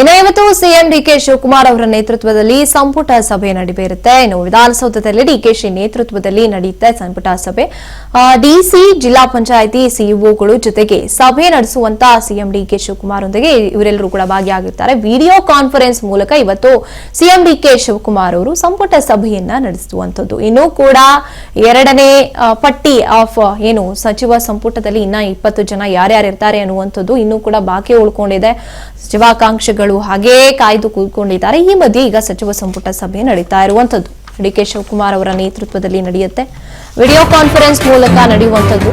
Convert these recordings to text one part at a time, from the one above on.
ಇನ್ನು ಇವತ್ತು CM DK Shivakumar ಅವರ ನೇತೃತ್ವದಲ್ಲಿ ಸಂಪುಟ ಸಭೆ ನಡೆಯಲಿರುತ್ತೆ. ಇನ್ನು ವಿಧಾನಸೌಧದಲ್ಲಿ ಡಿಕೆಶಿ ನೇತೃತ್ವದಲ್ಲಿ ನಡೆಯುತ್ತೆ ಸಂಪುಟ ಸಭೆ. ಡಿಸಿ, ಜಿಲ್ಲಾ ಪಂಚಾಯಿತಿ ಸಿಇಒಗಳು ಜೊತೆಗೆ ಸಭೆ ನಡೆಸುವಂತ ಸಿಎಂ ಡಿಕೆ ಶಿವಕುಮಾರ್ ಒಂದಿಗೆ ಇವರೆಲ್ಲರೂ ಕೂಡ ಭಾಗಿಯಾಗಿರ್ತಾರೆ. ವಿಡಿಯೋ ಕಾನ್ಫರೆನ್ಸ್ ಮೂಲಕ ಇವತ್ತು ಸಿಎಂ ಡಿಕೆ ಶಿವಕುಮಾರ್ ಅವರು ಸಂಪುಟ ಸಭೆಯನ್ನ ನಡೆಸುವಂತದ್ದು. ಇನ್ನು ಕೂಡ ಎರಡನೇ ಪಟ್ಟಿ ಆಫ್ ಏನು ಸಚಿವ ಸಂಪುಟದಲ್ಲಿ ಇನ್ನ 20 ಜನ ಯಾರ್ಯಾರಿರ್ತಾರೆ ಅನ್ನುವಂಥದ್ದು ಇನ್ನೂ ಕೂಡ ಬಾಕಿ ಉಳ್ಕೊಂಡಿದೆ. ಸಚಿವಾಕಾಂಕ್ಷಿಗಳು ಹಾಗೇ ಕಾಯ್ದು ಕೂತ್ಕೊಂಡಿದ್ದಾರೆ. ಈ ಮಧ್ಯೆ ಈಗ ಸಚಿವ ಸಂಪುಟ ಸಭೆ ನಡೀತಾ ಇರುವಂತದ್ದು ಡಿಕೆ ಶಿವಕುಮಾರ್ ಅವರ ನೇತೃತ್ವದಲ್ಲಿ ನಡೆಯುತ್ತೆ. ವಿಡಿಯೋ ಕಾನ್ಫರೆನ್ಸ್ ಮೂಲಕ ನಡೆಯುವಂತದ್ದು.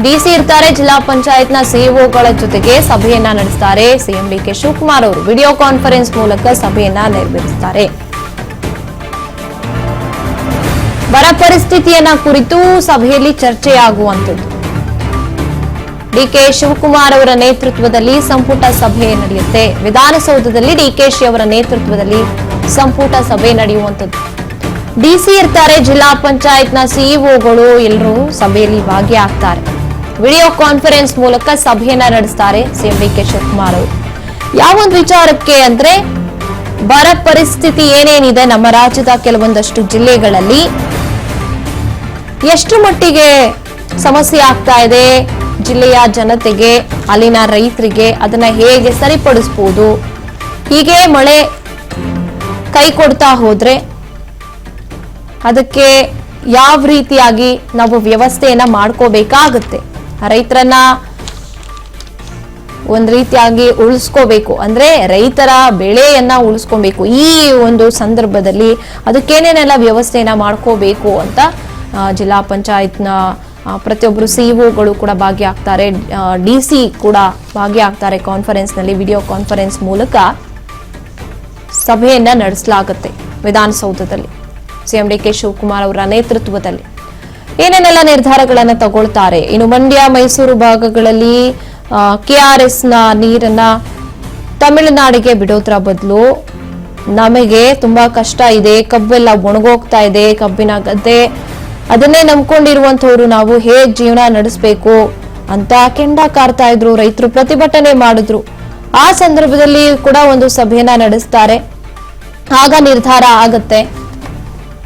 ಡಿಸಿ ಇರ್ತಾರೆ, ಜಿಲ್ಲಾ ಪಂಚಾಯತ್ನ ಸಿಇಒಗಳ ಜೊತೆಗೆ ಸಭೆಯನ್ನ ನಡೆಸ್ತಾರೆ ಸಿಎಂ ಡಿಕೆ ಶಿವಕುಮಾರ್ ಅವರು. ವಿಡಿಯೋ ಕಾನ್ಫರೆನ್ಸ್ ಮೂಲಕ ಸಭೆಯನ್ನ ನಿರ್ವಹಿಸುತ್ತಾರೆ. ಬರ ಪರಿಸ್ಥಿತಿಯನ್ನ ಕುರಿತು ಸಭೆಯಲ್ಲಿ ಚರ್ಚೆಯಾಗುವಂತದ್ದು. ಡಿಕೆ ಶಿವಕುಮಾರ್ ಅವರ ನೇತೃತ್ವದಲ್ಲಿ ಸಂಪುಟ ಸಭೆ ನಡೆಯುತ್ತೆ. ವಿಧಾನಸೌಧದಲ್ಲಿ ಡಿಕೆಶಿ ಅವರ ನೇತೃತ್ವದಲ್ಲಿ ಸಂಪುಟ ಸಭೆ ನಡೆಯುವಂತದ್ದು. ಡಿಸಿ ಇರ್ತಾರೆ, ಜಿಲ್ಲಾ ಪಂಚಾಯತ್ನ ಸಿಇಒಗಳು ಎಲ್ಲರೂ ಸಭೆಯಲ್ಲಿ ಭಾಗಿಯಾಗ್ತಾರೆ. ವಿಡಿಯೋ ಕಾನ್ಫರೆನ್ಸ್ ಮೂಲಕ ಸಭೆಯನ್ನ ನಡೆಸ್ತಾರೆ ಸಿಎಂ ಡಿಕೆ ಶಿವಕುಮಾರ್ ಅವರು. ಯಾವೊಂದು ವಿಚಾರಕ್ಕೆ ಅಂದ್ರೆ ಬರ ಪರಿಸ್ಥಿತಿ ಏನೇನಿದೆ ನಮ್ಮ ರಾಜ್ಯದ ಕೆಲವೊಂದಷ್ಟು ಜಿಲ್ಲೆಗಳಲ್ಲಿ ಎಷ್ಟು ಮಟ್ಟಿಗೆ ಸಮಸ್ಯೆ ಆಗ್ತಾ ಇದೆ ಜಿಲ್ಲೆಯ ಜನತೆಗೆ, ಅಲ್ಲಿನ ರೈತರಿಗೆ, ಅದನ್ನ ಹೇಗೆ ಸರಿಪಡಿಸಬಹುದು, ಹೀಗೆ ಮಳೆ ಕೈ ಕೊಡ್ತಾ ಹೋದ್ರೆ ಅದಕ್ಕೆ ಯಾವ ರೀತಿಯಾಗಿ ನಾವು ವ್ಯವಸ್ಥೆಯನ್ನ ಮಾಡ್ಕೋಬೇಕಾಗುತ್ತೆ, ರೈತರನ್ನ ಒಂದ್ ರೀತಿಯಾಗಿ ಉಳಿಸ್ಕೋಬೇಕು, ಅಂದ್ರೆ ರೈತರ ಬೆಳೆಯನ್ನ ಉಳಿಸ್ಕೋಬೇಕು. ಈ ಒಂದು ಸಂದರ್ಭದಲ್ಲಿ ಅದಕ್ಕೇನೇನೆಲ್ಲ ವ್ಯವಸ್ಥೆಯನ್ನ ಮಾಡ್ಕೋಬೇಕು ಅಂತ ಜಿಲ್ಲಾ ಪಂಚಾಯತ್ನ ಪ್ರತಿಯೊಬ್ಬರು ಸಿಇಒಗಳು ಕೂಡ ಭಾಗಿಯಾಗ್ತಾರೆ. ಡಿಸಿ ಕೂಡ ಭಾಗಿಯಾಗ್ತಾರೆ. ಕಾನ್ಫರೆನ್ಸ್ ನಲ್ಲಿ ವಿಡಿಯೋ ಕಾನ್ಫರೆನ್ಸ್ ಮೂಲಕ ಸಭೆಯನ್ನ ನಡೆಸಲಾಗುತ್ತೆ ವಿಧಾನಸೌಧದಲ್ಲಿ. ಸಿಎಂ ಡಿಕೆ ಶಿವಕುಮಾರ್ ಅವರ ನೇತೃತ್ವದಲ್ಲಿ ಏನೇನೆಲ್ಲ ನಿರ್ಧಾರಗಳನ್ನು ತಗೊಳ್ತಾರೆ. ಇನ್ನು ಮಂಡ್ಯ, ಮೈಸೂರು ಭಾಗಗಳಲ್ಲಿ ಕೆಆರ್ಎಸ್ ನ ನೀರನ್ನ ತಮಿಳುನಾಡಿಗೆ ಬಿಡೋದ್ರ ಬದಲು ನಮಗೆ ತುಂಬಾ ಕಷ್ಟ ಇದೆ, ಕಬ್ಬೆಲ್ಲ ಒಣಗೋಗ್ತಾ ಇದೆ, ಕಬ್ಬಿನ ಗದ್ದೆ ಅದನ್ನೇ ನಂಬ್ಕೊಂಡಿರುವಂತವ್ರು ನಾವು ಹೇಗ್ ಜೀವನ ನಡೆಸಬೇಕು ಅಂತ ಕೆಂಡ ಕಾರ್ತಾ ಇದ್ರು. ರೈತರು ಪ್ರತಿಭಟನೆ ಮಾಡಿದ್ರು. ಆ ಸಂದರ್ಭದಲ್ಲಿ ಕೂಡ ಒಂದು ಸಭೆಯನ್ನ ನಡೆಸ್ತಾರೆ. ಆಗ ನಿರ್ಧಾರ ಆಗತ್ತೆ.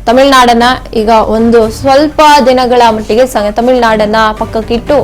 ತಮಿಳುನಾಡನ್ನ ಈಗ ಒಂದು ಸ್ವಲ್ಪ ದಿನಗಳ ಮಟ್ಟಿಗೆ ತಮಿಳುನಾಡನ್ನ ಪಕ್ಕಕ್ಕಿಟ್ಟು